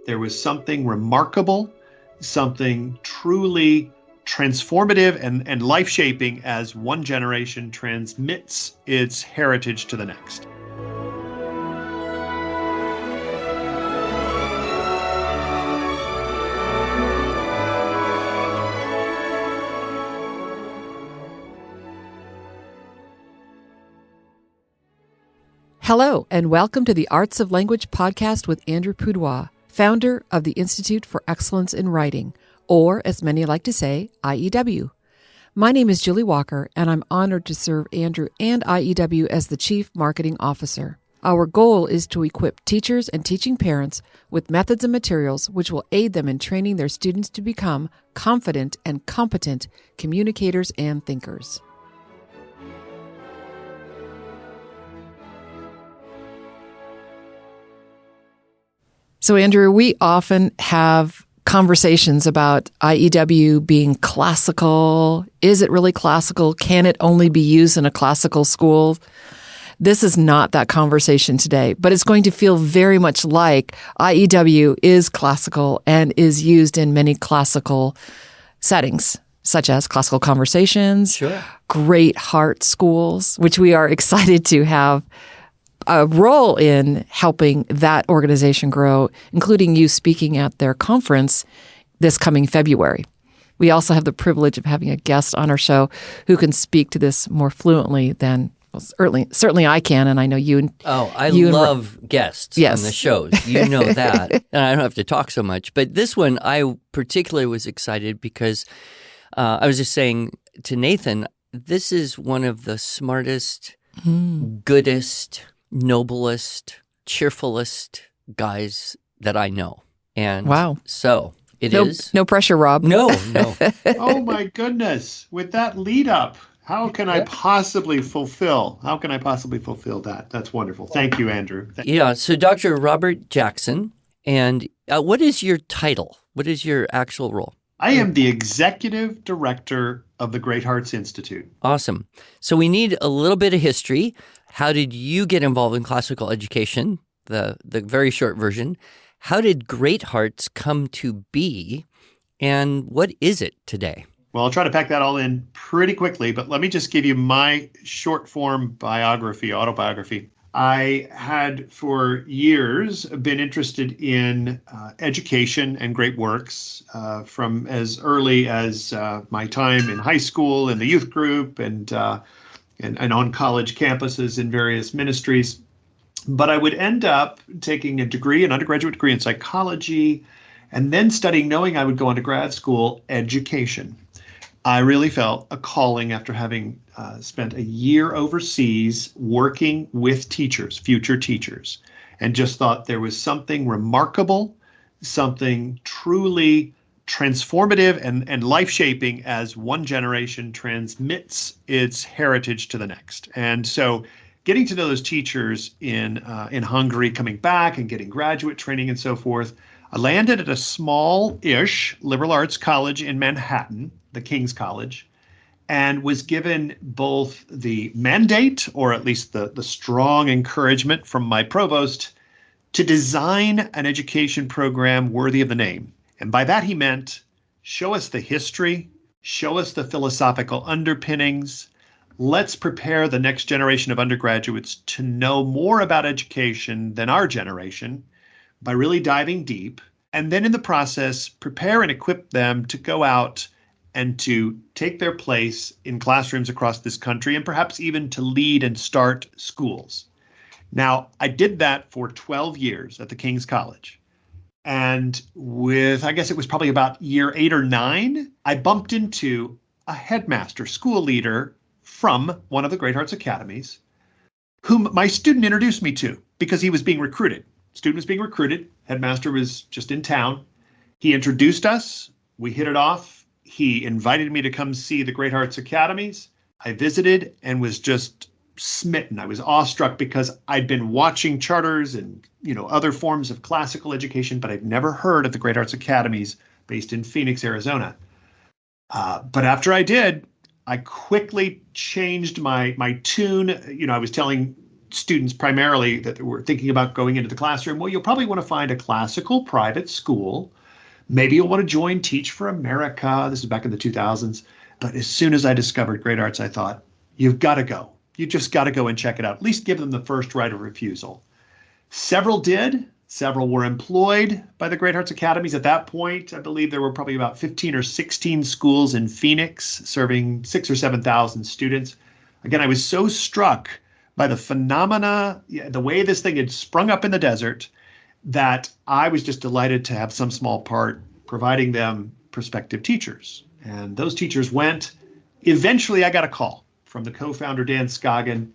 there was something remarkable, something truly transformative and life-shaping as one generation transmits its heritage to the next. Hello, and welcome to the Arts of Language podcast with Andrew Pudewa, founder of the Institute for Excellence in Writing, or as many like to say, IEW. My name is Julie Walker, and I'm honored to serve Andrew and IEW as the Chief Marketing Officer. Our goal is to equip teachers and teaching parents with methods and materials which will aid them in training their students to become confident and competent communicators and thinkers. So, Andrew, we often have conversations about IEW being classical. Is it really classical? Can it only be used in a classical school? This is not that conversation today, but it's going to feel very much like IEW is classical and is used in many classical settings, such as classical conversations, Sure. Great Hearts schools, which we are excited to have a role in helping that organization grow, including you speaking at their conference this coming February. We also have the privilege of having a guest on our show who can speak to this more fluently than, well, certainly I can, and I know you. I love guests on the shows. You know that. And I don't have to talk so much. But this one, I particularly was excited because I was just saying to Nathan, this is one of the smartest, goodest, noblest, cheerfulest guys that I know. And wow. So it is. No pressure, Rob. No. Oh my goodness. With that lead up, how can I possibly fulfill that? That's wonderful. Thank you, Andrew. So Dr. Robert Jackson, and what is your title? What is your actual role? I am the executive director of the Great Hearts Institute. Awesome. So we need a little bit of history. How did you get involved in classical education? The very short version. How did Great Hearts come to be, and what is it today? Well, I'll try to pack that all in pretty quickly, but let me just give you my short form autobiography. I had for years been interested in education and great works from as early as my time in high school in the youth group and on college campuses in various ministries. But I would end up taking an undergraduate degree in psychology, and then studying, knowing I would go on to grad school, education. I really felt a calling after having spent a year overseas working with teachers, future teachers, and just thought there was something remarkable, something truly transformative and life-shaping as one generation transmits its heritage to the next. And so getting to know those teachers in Hungary, coming back and getting graduate training and so forth, I landed at a small-ish liberal arts college in Manhattan, the King's College, and was given both the mandate, or at least the strong encouragement from my provost, to design an education program worthy of the name. And by that he meant, show us the history, show us the philosophical underpinnings. Let's prepare the next generation of undergraduates to know more about education than our generation by really diving deep. And then in the process, prepare and equip them to go out and to take their place in classrooms across this country, and perhaps even to lead and start schools. Now, I did that for 12 years at the King's College. And I guess it was probably about year 8 or 9, I bumped into a headmaster, school leader from one of the Great Hearts Academies, whom my student introduced me to because he was being recruited. Student was being recruited. Headmaster was just in town. He introduced us. We hit it off. He invited me to come see the Great Hearts Academies. I visited and was just smitten. I was awestruck because I'd been watching charters and, other forms of classical education, but I'd never heard of the Great Hearts Academies based in Phoenix, Arizona. But after I did, I quickly changed my tune. I was telling students primarily that were thinking about going into the classroom, well, you'll probably want to find a classical private school. Maybe you'll want to join Teach for America. This is back in the 2000s. But as soon as I discovered Great Hearts, I thought, you've got to go. You just got to go and check it out. At least give them the first right of refusal. Several did. Several were employed by the Great Hearts Academies. At that point, I believe there were probably about 15 or 16 schools in Phoenix serving 6,000 or 7,000 students. Again, I was so struck by the phenomena, the way this thing had sprung up in the desert, that I was just delighted to have some small part providing them prospective teachers. And those teachers went. Eventually, I got a call from the co-founder, Dan Scoggin,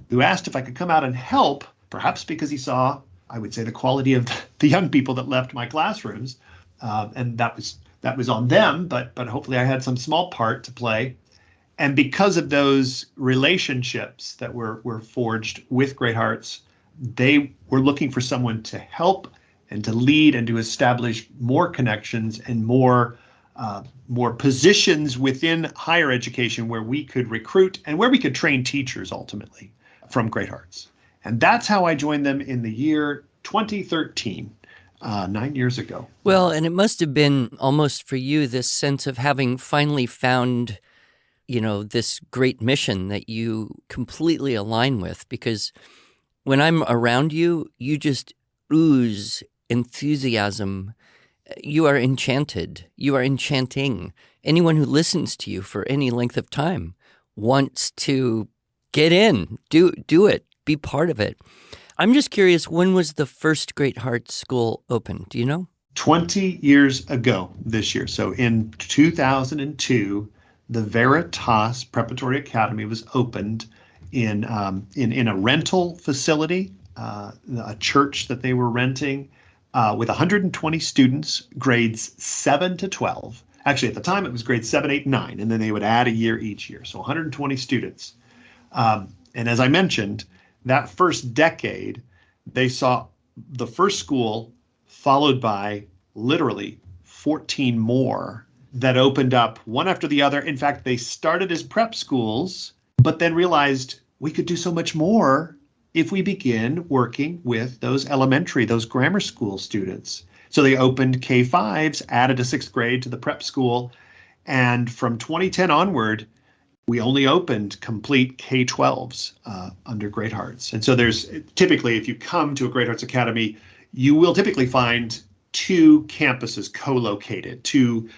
who asked if I could come out and help, perhaps because he saw, I would say, the quality of the young people that left my classrooms. And that was on them, but hopefully I had some small part to play. And because of those relationships that were forged with Great Hearts, they were looking for someone to help and to lead and to establish more connections and more positions within higher education where we could recruit and where we could train teachers ultimately from Great Hearts. And that's how I joined them in the year 2013, 9 years ago. Well, and it must have been almost for you this sense of having finally found, this great mission that you completely align with, because when I'm around you, you just ooze enthusiasm. You are enchanted. You are enchanting. Anyone who listens to you for any length of time wants to get in, do it, be part of it. I'm just curious, when was the first Great Hearts School opened? Do you know? 20 years ago this year. So in 2002, the Veritas Preparatory Academy was opened in a rental facility, a church that they were renting, with 120 students, grades 7 to 12. Actually, at the time, it was grades 7, 8, 9, and then they would add a year each year. So 120 students. And as I mentioned, that first decade, they saw the first school followed by literally 14 more that opened up one after the other. In fact, they started as prep schools, but then realized we could do so much more if we begin working with those grammar school students. So they opened K-5s, added a 6th grade to the prep school. And from 2010 onward, we only opened complete K-12s under Great Hearts. And so there's typically, if you come to a Great Hearts Academy, you will typically find 2 campuses co-located, two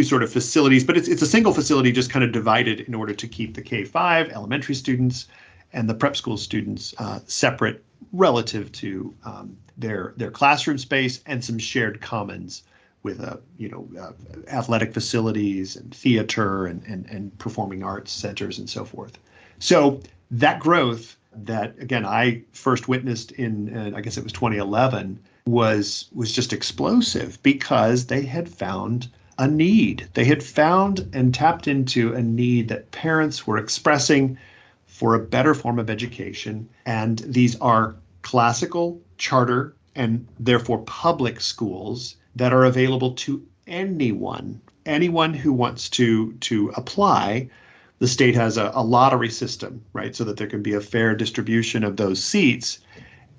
sort of facilities, but it's a single facility just kind of divided in order to keep the K-5 elementary students and the prep school students separate relative to their classroom space and some shared commons with athletic facilities and theater and performing arts centers and so forth. So that growth that, again, I first witnessed in, I guess it was 2011, was just explosive because they had found a need. They had found and tapped into a need that parents were expressing for a better form of education. And these are classical, charter, and therefore public schools that are available to anyone who wants to apply. The state has a lottery system, right, so that there can be a fair distribution of those seats.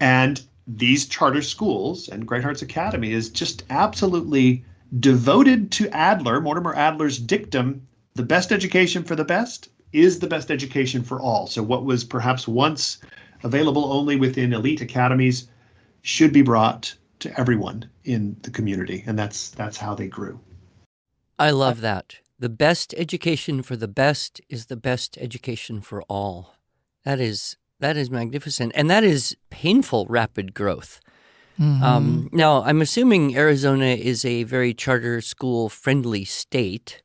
And these charter schools, and Great Hearts Academy is just absolutely devoted to Mortimer Adler's dictum, the best education for the best is the best education for all. So what was perhaps once available only within elite academies should be brought to everyone in the community. And that's how they grew. I love that. The best education for the best is the best education for all. That is magnificent. And that is painful rapid growth. Mm-hmm. Now, I'm assuming Arizona is a very charter school friendly state.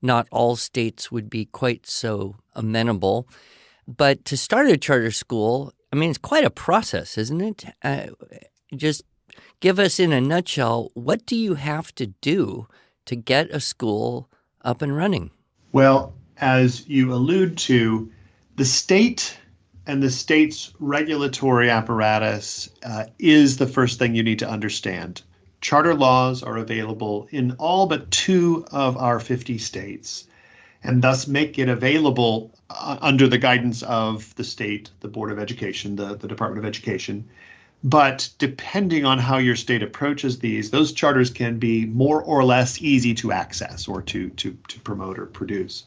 Not all states would be quite so amenable. But to start a charter school, I mean, it's quite a process, isn't it? Just give us in a nutshell, what do you have to do to get a school up and running? Well, as you allude to, the state and the state's regulatory apparatus is the first thing you need to understand. Charter laws are available in all but 2 of our 50 states. and thus make it available under the guidance of the state, the Board of Education, the Department of Education. But depending on how your state approaches these, those charters can be more or less easy to access or to promote or produce.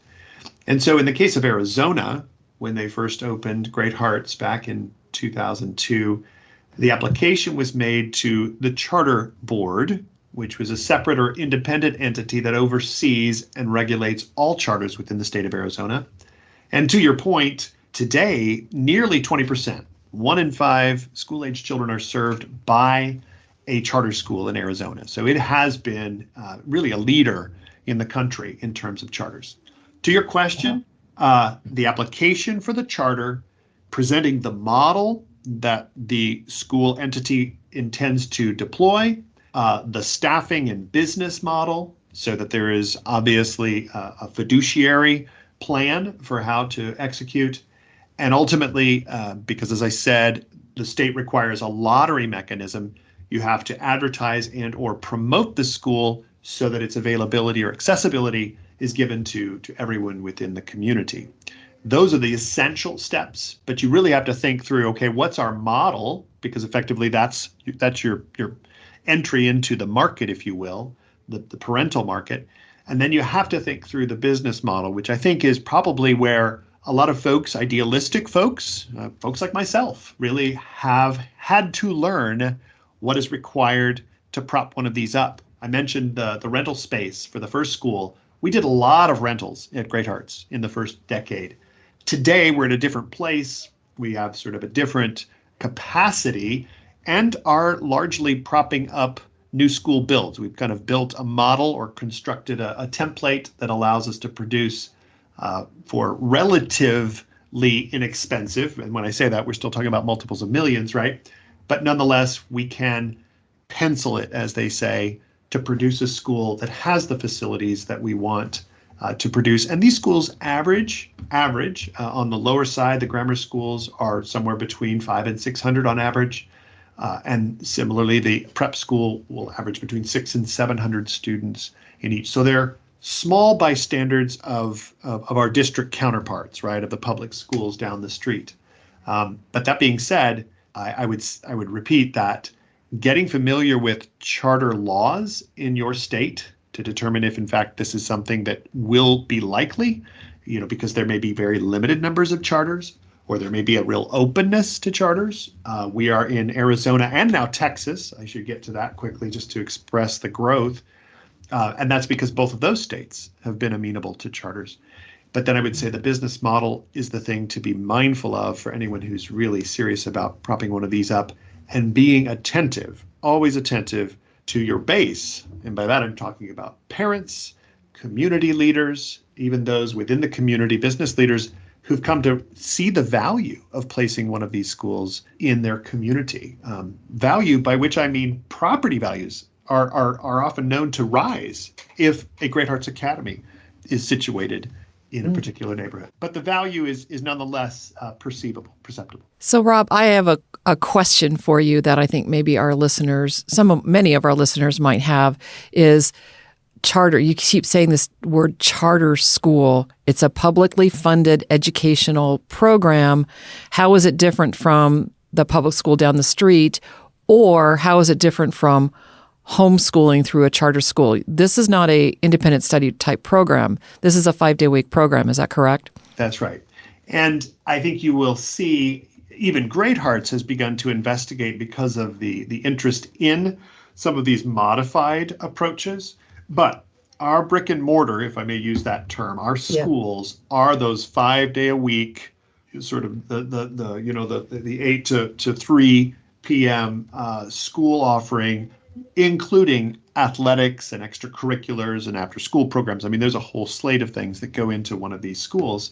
And so in the case of Arizona, when they first opened Great Hearts back in 2002, the application was made to the Charter Board, which was a separate or independent entity that oversees and regulates all charters within the state of Arizona. And to your point, today, nearly 20%, 1 in 5 school-age children are served by a charter school in Arizona. So it has been really a leader in the country in terms of charters. To your question, the application for the charter, presenting the model that the school entity intends to deploy, the staffing and business model, so that there is obviously a fiduciary plan for how to execute. And ultimately, because as I said, the state requires a lottery mechanism, you have to advertise and or promote the school so that its availability or accessibility is given to everyone within the community. Those are the essential steps, but you really have to think through, okay, what's our model? Because effectively that's your entry into the market, if you will, the parental market. And then you have to think through the business model, which I think is probably where a lot of folks, idealistic folks, folks like myself, really have had to learn what is required to prop one of these up. I mentioned the rental space for the first school. We did a lot of rentals at Great Hearts in the first decade. Today, we're at a different place. We have sort of a different capacity and are largely propping up new school builds. We've kind of built a model or constructed a template that allows us to produce for relatively inexpensive. And when I say that, we're still talking about multiples of millions, right? But nonetheless, we can pencil it, as they say, to produce a school that has the facilities that we want to produce. And these schools average on the lower side, the grammar schools are somewhere between 500 and 600 on average. And similarly, the prep school will average between 600 and 700 students in each. So they're small by standards of our district counterparts, right, of the public schools down the street. But that being said, I would repeat that getting familiar with charter laws in your state to determine if, in fact, this is something that will be likely, because there may be very limited numbers of charters, or there may be a real openness to charters. We are in Arizona and now Texas. I should get to that quickly just to express the growth. And that's because both of those states have been amenable to charters. But then I would say the business model is the thing to be mindful of for anyone who's really serious about propping one of these up and being attentive, always attentive to your base. And by that, I'm talking about parents, community leaders, even those within the community, business leaders who've come to see the value of placing one of these schools in their community. Value, by which I mean property values, are often known to rise if a Great Hearts Academy is situated in a particular neighborhood. But the value is nonetheless perceptible. So, Rob, I have a question for you that I think maybe our listeners, many of our listeners might have, is charter. You keep saying this word charter school. It's a publicly funded educational program. How is it different from the public school down the street? Or how is it different from homeschooling through a charter school? This is not a independent study type program. This is a 5-day-a-week program. Is that correct? That's right. And I think you will see even Great Hearts has begun to investigate because of the interest in some of these modified approaches. But our brick and mortar, if I may use that term, our schools are those 5-day-a-week, sort of the 8 to 3 p.m. School offering, including athletics and extracurriculars and after-school programs. I mean, there's a whole slate of things that go into one of these schools.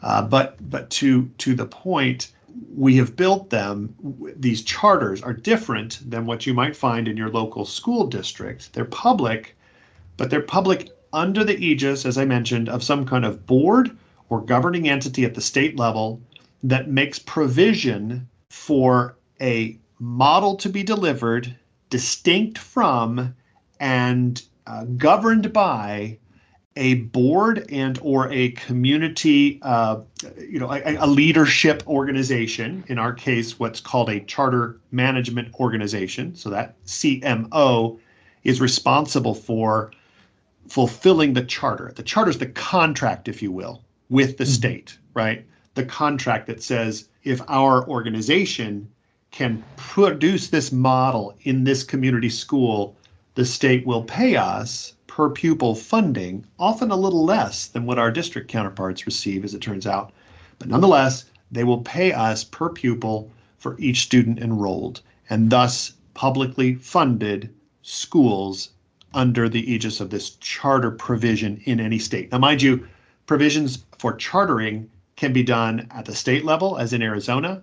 But to the point, we have built them. These charters are different than what you might find in your local school district. They're public, but they're public under the aegis, as I mentioned, of some kind of board or governing entity at the state level that makes provision for a model to be delivered distinct from and governed by a board and or a community, a leadership organization, in our case, what's called a charter management organization. So that CMO is responsible for fulfilling the charter. The charter is the contract, if you will, with the state, right? The contract that says if our organization can produce this model in this community school, the state will pay us per pupil funding, often a little less than what our district counterparts receive, as it turns out. But nonetheless, they will pay us per pupil for each student enrolled, and thus publicly funded schools under the aegis of this charter provision in any state. Now, mind you, provisions for chartering can be done at the state level, as in Arizona.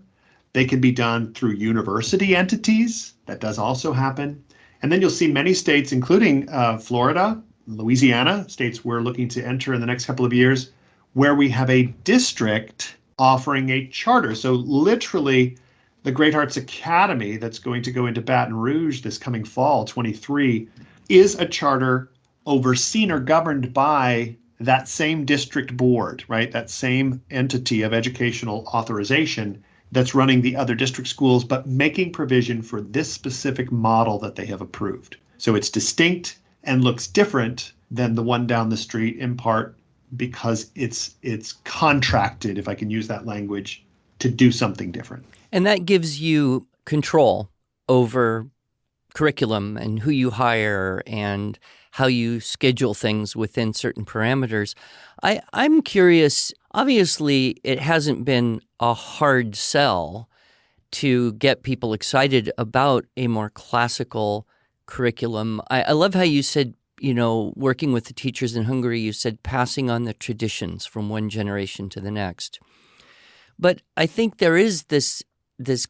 They can be done through university entities. That does also happen. And then you'll see many states, including Florida, Louisiana, states we're looking to enter in the next couple of years, where we have a district offering a charter. So literally, the Great Hearts Academy that's going to go into Baton Rouge this coming fall, 23, is a charter overseen or governed by that same district board, right? That same entity of educational authorization that's running the other district schools, but making provision for this specific model that they have approved. So it's distinct and looks different than the one down the street, in part because it's contracted, if I can use that language, to do something different. And that gives you control over curriculum and who you hire and how you schedule things within certain parameters. I'm curious, obviously it hasn't been a hard sell to get people excited about a more classical curriculum. I love how you said, working with the teachers in Hungary, you said passing on the traditions from one generation to the next. But I think there is this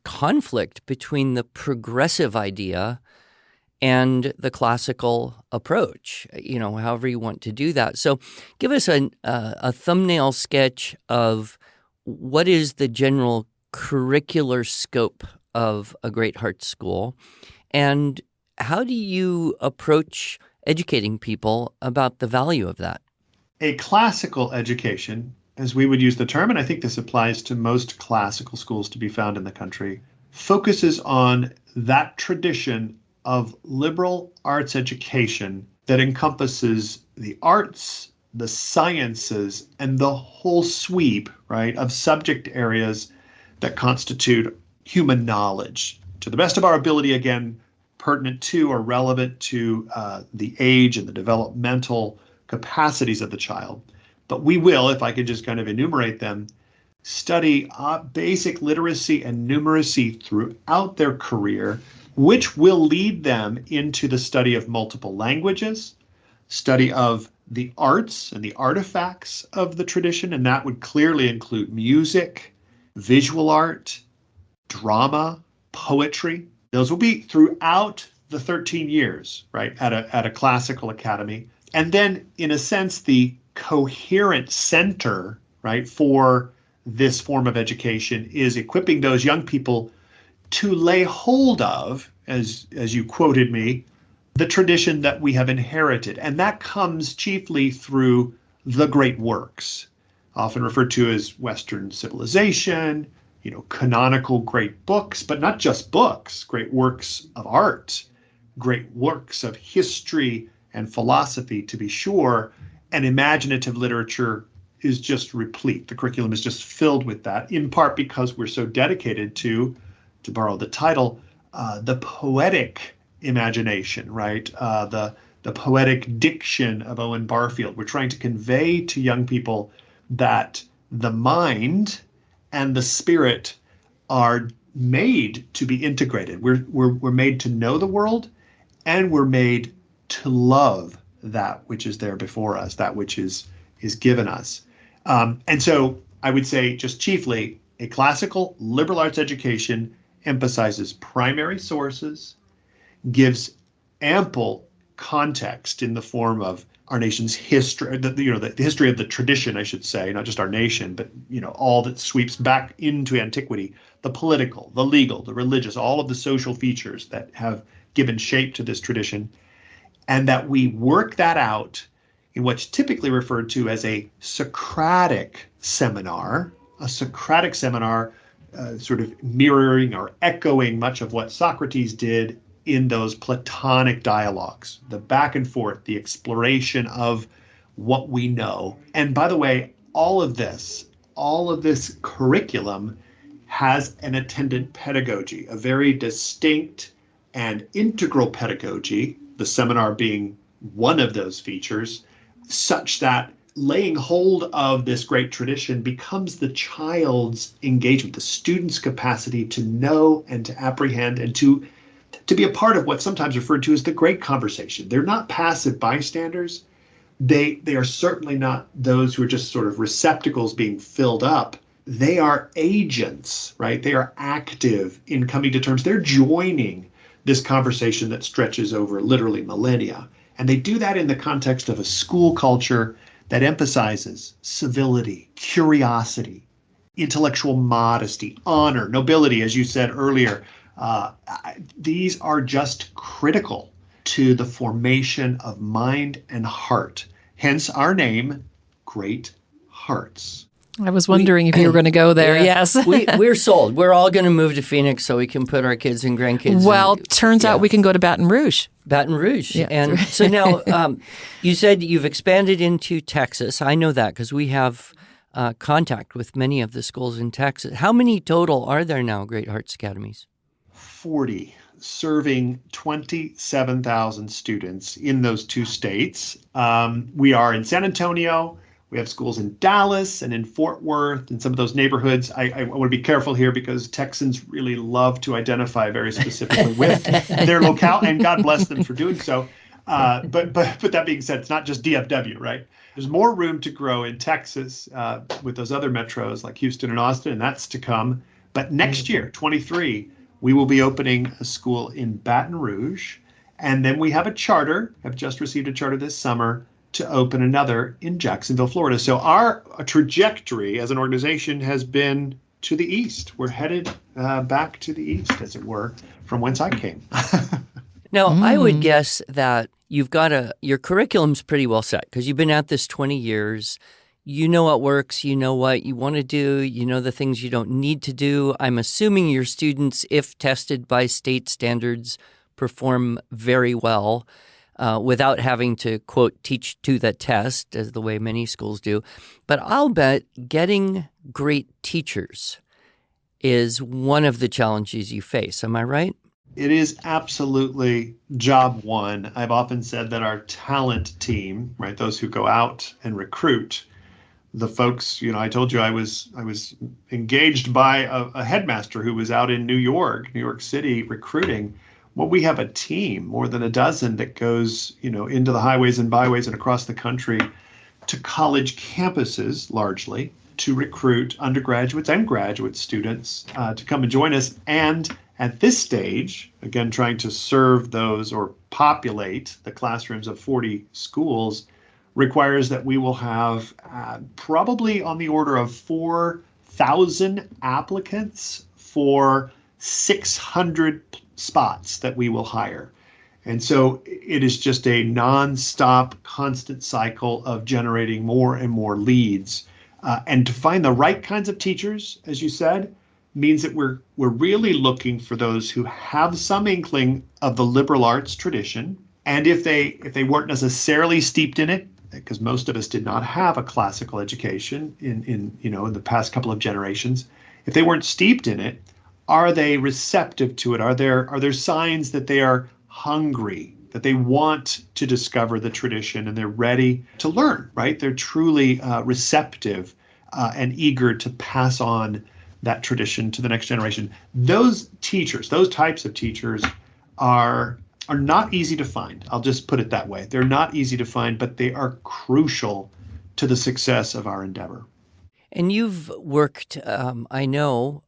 conflict between the progressive idea and the classical approach, however you want to do that. So give us a thumbnail sketch of what is the general curricular scope of a Great Hearts School, and how do you approach educating people about the value of that? A classical education, as we would use the term, and I think this applies to most classical schools to be found in the country, focuses on that tradition of liberal arts education that encompasses the arts, the sciences, and the whole sweep, right, of subject areas that constitute human knowledge. To the best of our ability, again, pertinent to or relevant to the age and the developmental capacities of the child. But we will, if I could just kind of enumerate them, study basic literacy and numeracy throughout their career, which will lead them into the study of multiple languages, study of the arts and the artifacts of the tradition, and that would clearly include music, visual art, drama, poetry. Those will be throughout the 13 years, right, at a classical academy. And then, in a sense, the coherent center, right, for this form of education is equipping those young people to lay hold of, as you quoted me, the tradition that we have inherited. And that comes chiefly through the great works, often referred to as Western civilization, canonical great books, but not just books, great works of art, great works of history and philosophy, to be sure, and imaginative literature is just replete. The curriculum is just filled with that, in part because we're so dedicated to borrow the title, the poetic imagination, right? The poetic diction of Owen Barfield. We're trying to convey to young people that the mind and the spirit are made to be integrated. We're made to know the world, and we're made to love that which is there before us, that which is given us. And so I would say just chiefly a classical liberal arts education emphasizes primary sources, gives ample context in the form of our nation's history, the history of the tradition, I should say, not just our nation, but all that sweeps back into antiquity, the political, the legal, the religious, all of the social features that have given shape to this tradition, and that we work that out in what's typically referred to as a Socratic seminar, sort of mirroring or echoing much of what Socrates did in those Platonic dialogues, the back and forth, the exploration of what we know. And by the way, all of this curriculum has an attendant pedagogy, a very distinct and integral pedagogy, the seminar being one of those features, such that laying hold of this great tradition becomes the child's engagement, the student's capacity to know and to apprehend and to be a part of what's sometimes referred to as the great conversation. They're not passive bystanders. They are certainly not those who are just sort of receptacles being filled up. They are agents, right? They are active in coming to terms. They're joining this conversation that stretches over literally millennia. And they do that in the context of a school culture that emphasizes civility, curiosity, intellectual modesty, honor, nobility, as you said earlier. These are just critical to the formation of mind and heart. Hence our name, Great Hearts. I was wondering if you were going to go there. Yeah. Yes. We're sold. We're all going to move to Phoenix so we can put our kids and grandkids. Well, turns out we can go to Baton Rouge. Baton Rouge. Yeah. And so now you said you've expanded into Texas. I know that because we have contact with many of the schools in Texas. How many total are there now, Great Hearts Academies? 40, serving 27,000 students in those two states. We are in San Antonio. We have schools in Dallas and in Fort Worth and some of those neighborhoods. I want to be careful here because Texans really love to identify very specifically with their locale, and God bless them for doing so. But that being said, it's not just DFW, right? There's more room to grow in Texas with those other metros like Houston and Austin, and that's to come. But next year, 23, we will be opening a school in Baton Rouge. And then we have a charter, have just received a charter this summer, to open another in Jacksonville, Florida. So our trajectory as an organization has been to the east. We're headed back to the east, as it were, from whence I came. Now, I would guess that you've got your curriculum's pretty well set because you've been at this 20 years. You know what works. You know what you want to do. You know the things you don't need to do. I'm assuming your students, if tested by state standards, perform very well. Without having to, quote, teach to the test, as the way many schools do. But I'll bet getting great teachers is one of the challenges you face. Am I right? It is absolutely job one. I've often said that our talent team, right, those who go out and recruit, the folks, I told you I was engaged by a headmaster who was out in New York City, recruiting. Well, we have a team, more than a dozen, that goes, into the highways and byways and across the country to college campuses, largely, to recruit undergraduates and graduate students to come and join us. And at this stage, again, trying to serve those or populate the classrooms of 40 schools requires that we will have probably on the order of 4,000 applicants for 600 spots that we will hire. And so it is just a nonstop, constant cycle of generating more and more leads. And to find the right kinds of teachers, as you said, means that we're really looking for those who have some inkling of the liberal arts tradition. And if they weren't necessarily steeped in it, because most of us did not have a classical education in the past couple of generations, if they weren't steeped in it, are they receptive to it? Are there signs that they are hungry, that they want to discover the tradition and they're ready to learn, right? They're truly receptive and eager to pass on that tradition to the next generation. Those teachers, those types of teachers are not easy to find. I'll just put it that way. They're not easy to find, but they are crucial to the success of our endeavor. And you've worked, I know,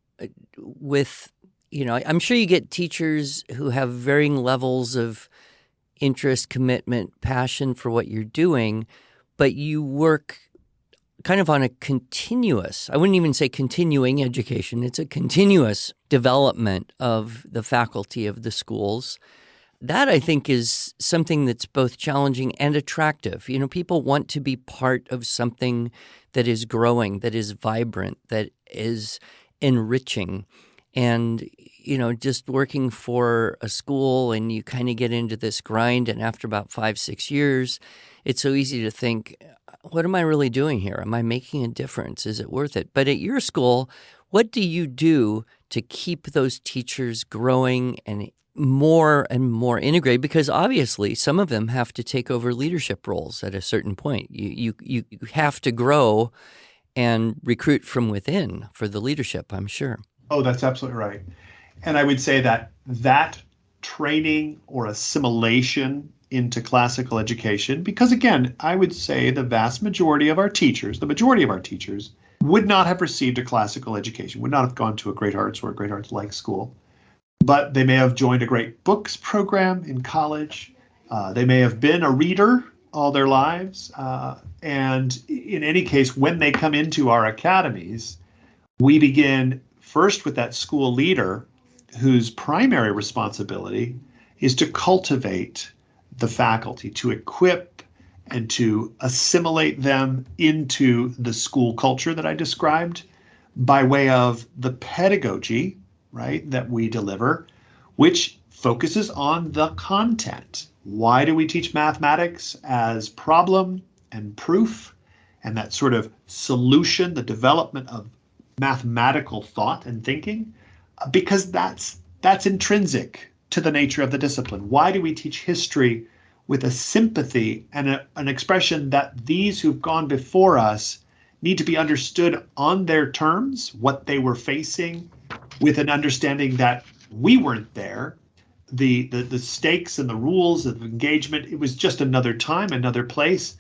with, I'm sure you get teachers who have varying levels of interest, commitment, passion for what you're doing, but you work kind of on a continuous, I wouldn't even say continuing education, it's a continuous development of the faculty of the schools. That, I think, is something that's both challenging and attractive. People want to be part of something that is growing, that is vibrant, that is enriching. And, just working for a school and you kind of get into this grind, and after about 5-6 years, it's so easy to think, what am I really doing here? Am I making a difference? Is it worth it? But at your school, what do you do to keep those teachers growing and more integrated? Because obviously some of them have to take over leadership roles at a certain point. You have to grow and recruit from within for the leadership, I'm sure. Oh, that's absolutely right. And I would say that training or assimilation into classical education, because again, I would say the majority of our teachers would not have received a classical education, would not have gone to a Great Hearts or a Great Hearts-like school, but they may have joined a Great Books program in college. They may have been a reader all their lives. And in any case, when they come into our academies, we begin first with that school leader whose primary responsibility is to cultivate the faculty, to equip and to assimilate them into the school culture that I described by way of the pedagogy, right, that we deliver, which focuses on the content. Why do we teach mathematics as problem and proof and that sort of solution, the development of mathematical thought and thinking? Because that's intrinsic to the nature of the discipline. Why do we teach history with a sympathy and an expression that these who've gone before us need to be understood on their terms, what they were facing, with an understanding that we weren't there. The stakes and the rules of engagement, it was just another time, another place,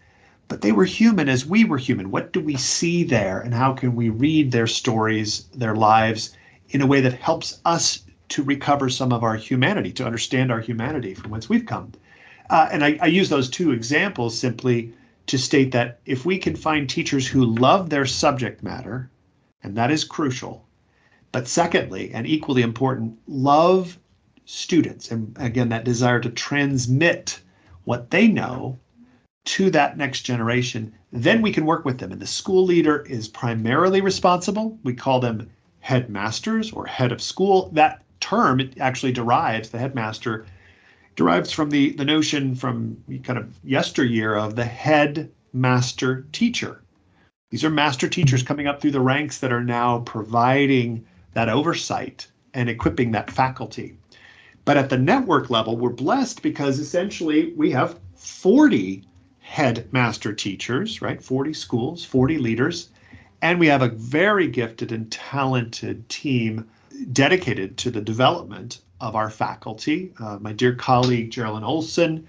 but they were human as we were human. What do we see there, and how can we read their stories, their lives, in a way that helps us to recover some of our humanity, to understand our humanity from whence we've come? And I use those two examples simply to state that if we can find teachers who love their subject matter, and that is crucial, but secondly, and equally important, love students, and again, that desire to transmit what they know to that next generation, then we can work with them. And the school leader is primarily responsible. We call them headmasters or head of school. That term, it actually derives, the headmaster derives from the notion from kind of yesteryear of the headmaster teacher. These are master teachers coming up through the ranks that are now providing that oversight and equipping that faculty. But at the network level, we're blessed because essentially we have 40 headmaster teachers, right? 40 schools, 40 leaders. And we have a very gifted and talented team dedicated to the development of our faculty. My dear colleague, Geraldine Olson,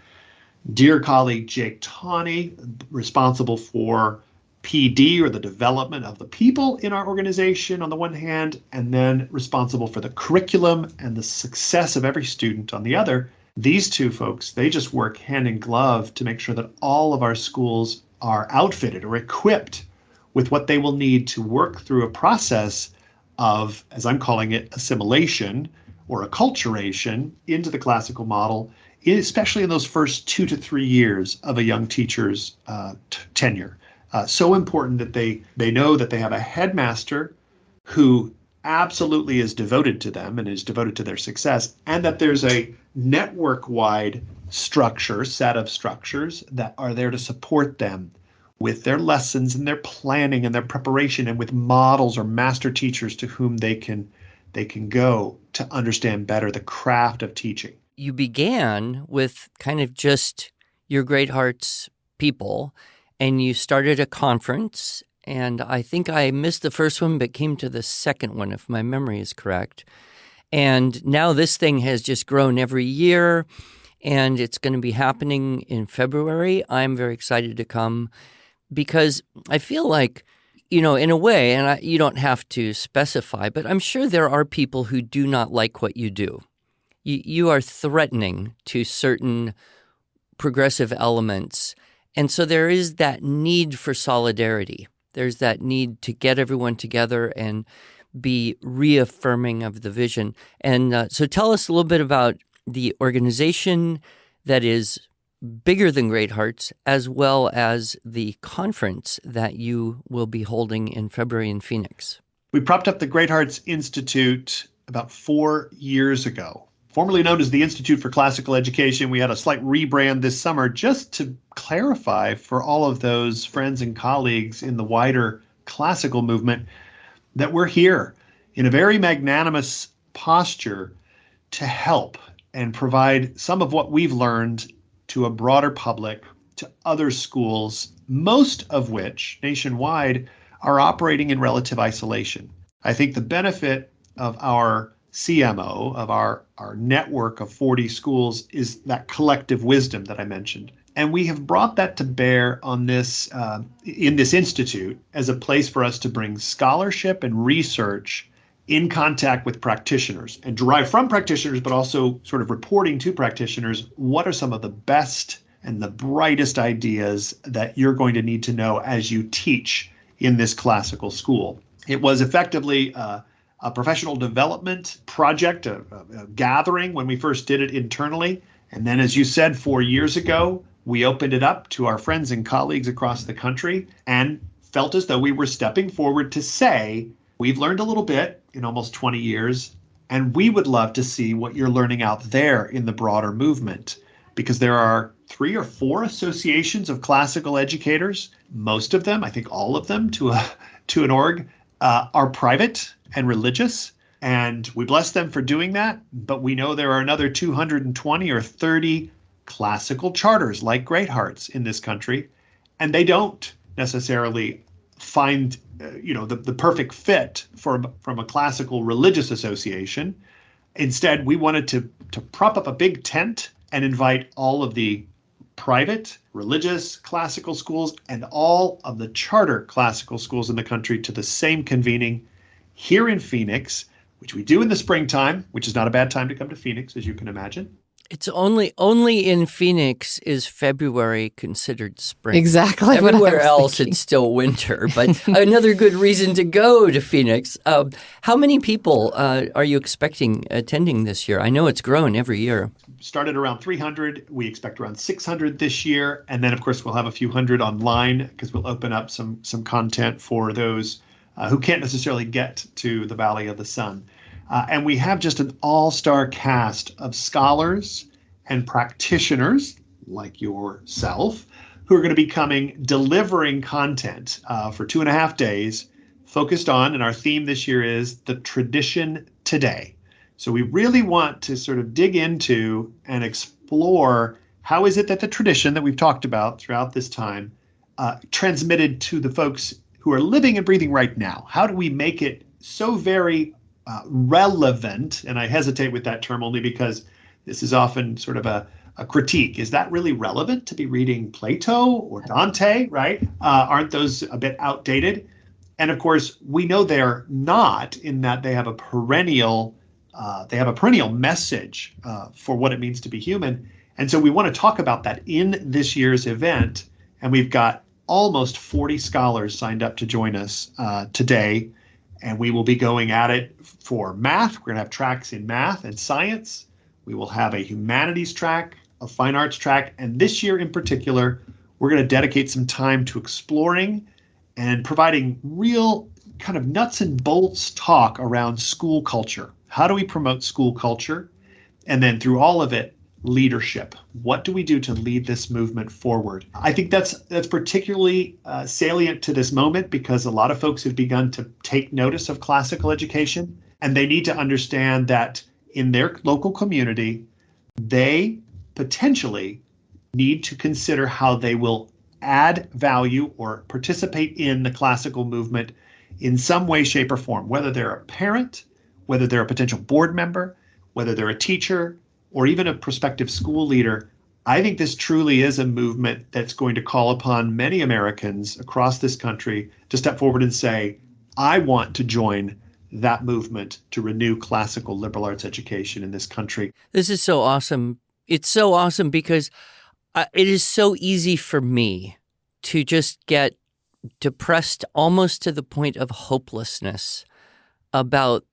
dear colleague, Jake Tawney, responsible for PD, or the development of the people in our organization on the one hand, and then responsible for the curriculum and the success of every student on the other. These two folks, they just work hand in glove to make sure that all of our schools are outfitted or equipped with what they will need to work through a process of, as I'm calling it, assimilation or acculturation into the classical model, especially in those first 2 to 3 years of a young teacher's tenure. So important that they know that they have a headmaster who absolutely is devoted to them and is devoted to their success, and that there's a network-wide set of structures that are there to support them with their lessons and their planning and their preparation, and with models or master teachers to whom they can go to understand better the craft of teaching. You began with kind of just your Great Hearts people, and you started a conference, and I think I missed the first one but came to the second one, if my memory is correct. And now this thing has just grown every year, and it's going to be happening in February. I'm very excited to come because I feel like, in a way, and you don't have to specify, but I'm sure there are people who do not like what you do. You are threatening to certain progressive elements. And so there is that need for solidarity. There's that need to get everyone together and be reaffirming of the vision. And so tell us a little bit about the organization, that is bigger than Great Hearts, as well as the conference that you will be holding in February in Phoenix. We propped up the Great Hearts Institute about 4 years ago. Formerly known as the Institute for Classical Education, we had a slight rebrand this summer just to clarify for all of those friends and colleagues in the wider classical movement that we're here in a very magnanimous posture to help and provide some of what we've learned to a broader public, to other schools, most of which nationwide are operating in relative isolation. I think the benefit of our CMO, of our network of 40 schools, is that collective wisdom that I mentioned. And we have brought that to bear on this in this institute as a place for us to bring scholarship and research in contact with practitioners and derive from practitioners, but also sort of reporting to practitioners what are some of the best and the brightest ideas that you're going to need to know as you teach in this classical school. It was effectively a professional development project, a gathering when we first did it internally. And then, as you said, 4 years ago, we opened it up to our friends and colleagues across the country and felt as though we were stepping forward to say, we've learned a little bit in almost 20 years, and we would love to see what you're learning out there in the broader movement, because there are 3 or 4 associations of classical educators. Most of them, I think all of them to an org, are private and religious, and we bless them for doing that. But we know there are another 220 or 30 classical charters like Great Hearts in this country, and they don't necessarily find the perfect fit from a classical religious association. Instead, we wanted to prop up a big tent and invite all of the private religious classical schools and all of the charter classical schools in the country to the same convening here in Phoenix, which we do in the springtime, which is not a bad time to come to Phoenix, as you can imagine. It's only in Phoenix is February considered spring. Exactly. Everywhere else, it's still winter. But another good reason to go to Phoenix. How many people are you expecting attending this year? I know it's grown every year. Started around 300. We expect around 600 this year. And then, of course, we'll have a few hundred online because we'll open up some content for those who can't necessarily get to the Valley of the Sun. And we have just an all-star cast of scholars and practitioners like yourself who are going to be coming, delivering content for 2.5 days focused on, and our theme this year is the tradition today. So we really want to sort of dig into and explore how is it that the tradition that we've talked about throughout this time transmitted to the folks who are living and breathing right now. How do we make it so very relevant? And I hesitate with that term only because this is often sort of a critique. Is that really relevant to be reading Plato or Dante, right? Aren't those a bit outdated? And of course, we know they're not, in that they have a perennial message for what it means to be human. And so we want to talk about that in this year's event. And we've got almost 40 scholars signed up to join us today. And we will be going at it for math. We're going to have tracks in math and science. We will have a humanities track, a fine arts track. And this year in particular, we're going to dedicate some time to exploring and providing real kind of nuts and bolts talk around school culture. How do we promote school culture? And then through all of it, leadership. What do we do to lead this movement forward? I think that's particularly salient to this moment because a lot of folks have begun to take notice of classical education, and they need to understand that in their local community, they potentially need to consider how they will add value or participate in the classical movement in some way, shape, or form, whether they're a parent, whether they're a potential board member, whether they're a teacher, or even a prospective school leader. I think this truly is a movement that's going to call upon many Americans across this country to step forward and say, I want to join that movement to renew classical liberal arts education in this country. This is so awesome. It's so awesome because it is so easy for me to just get depressed almost to the point of hopelessness about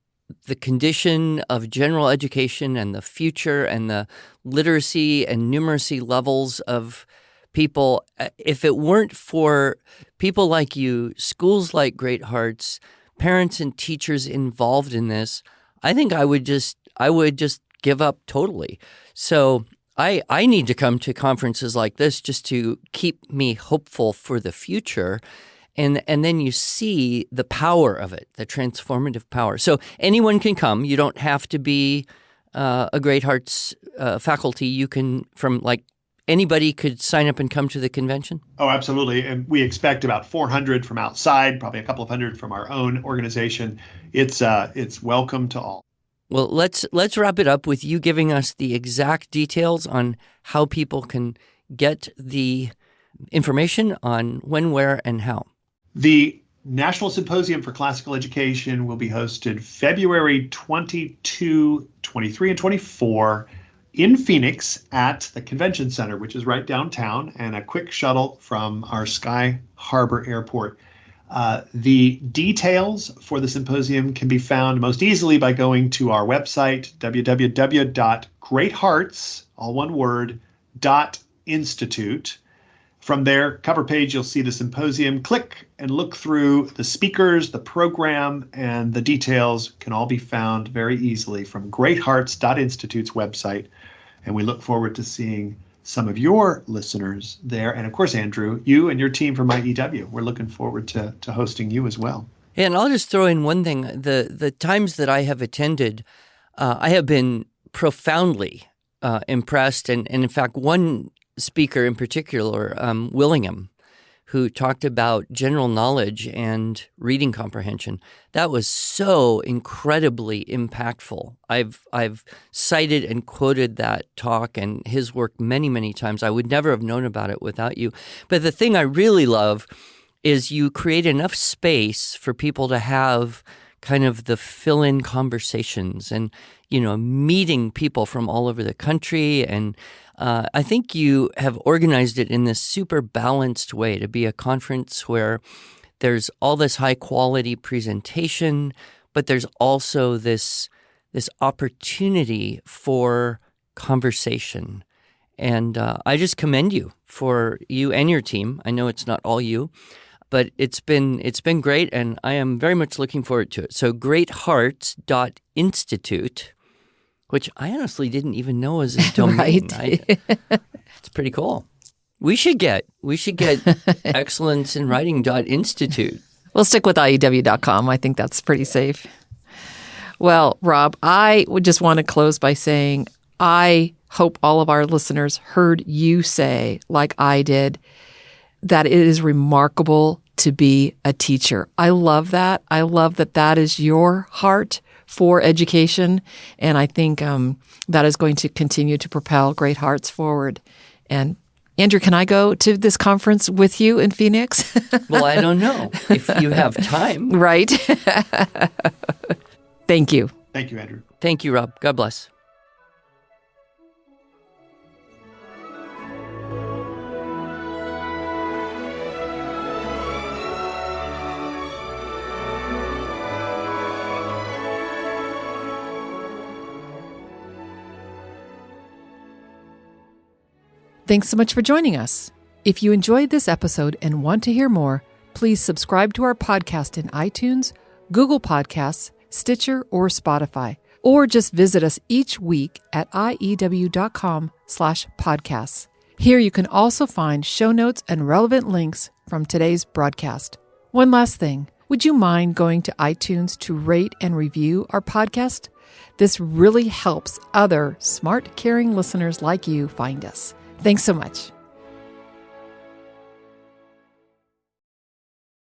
the condition of general education and the future and the literacy and numeracy levels of people, if it weren't for people like you, schools like Great Hearts, parents and teachers involved in this, I think I would just give up totally. So I need to come to conferences like this just to keep me hopeful for the future. And then you see the power of it, the transformative power. So anyone can come. You don't have to be a Great Hearts faculty. You can, anybody could sign up and come to the convention? Oh, absolutely. And we expect about 400 from outside, probably a couple of hundred from our own organization. It's welcome to all. Well, let's wrap it up with you giving us the exact details on how people can get the information on when, where, and how. The National Symposium for Classical Education will be hosted February 22, 23, and 24 in Phoenix at the Convention Center, which is right downtown, and a quick shuttle from our Sky Harbor Airport. The details for the symposium can be found most easily by going to our website, www.greathearts, all one word, .institute. From there, cover page, you'll see the symposium. Click and look through the speakers, the program, and the details can all be found very easily from greathearts.institute's website. And we look forward to seeing some of your listeners there. And of course, Andrew, you and your team from IEW, we're looking forward to hosting you as well. And I'll just throw in one thing. The times that I have attended, I have been profoundly impressed. And in fact, one speaker in particular, Willingham, who talked about general knowledge and reading comprehension. That was so incredibly impactful. I've cited and quoted that talk and his work many, many times. I would never have known about it without you. But the thing I really love is you create enough space for people to have kind of the fill-in conversations and, meeting people from all over the country. And I think you have organized it in this super balanced way to be a conference where there's all this high-quality presentation, but there's also this opportunity for conversation. And I just commend you for you and your team. I know it's not all you, but it's been great, and I am very much looking forward to it. So greathearts.institute, which I honestly didn't even know was a domain. Right. It's pretty cool. We should get excellence in writing.institute. We'll stick with IEW.com. I think that's pretty safe. Well, Rob, I would just want to close by saying I hope all of our listeners heard you say, like I did, that it is remarkable to be a teacher. I love that. I love that that is your heart for education. And I think that is going to continue to propel Great Hearts forward. And Andrew, can I go to this conference with you in Phoenix? Well, I don't know if you have time. Right. Thank you. Thank you, Andrew. Thank you, Rob. God bless. Thanks so much for joining us. If you enjoyed this episode and want to hear more, please subscribe to our podcast in iTunes, Google Podcasts, Stitcher, or Spotify, or just visit us each week at iew.com/podcasts. Here you can also find show notes and relevant links from today's broadcast. One last thing, would you mind going to iTunes to rate and review our podcast? This really helps other smart, caring listeners like you find us. Thanks so much.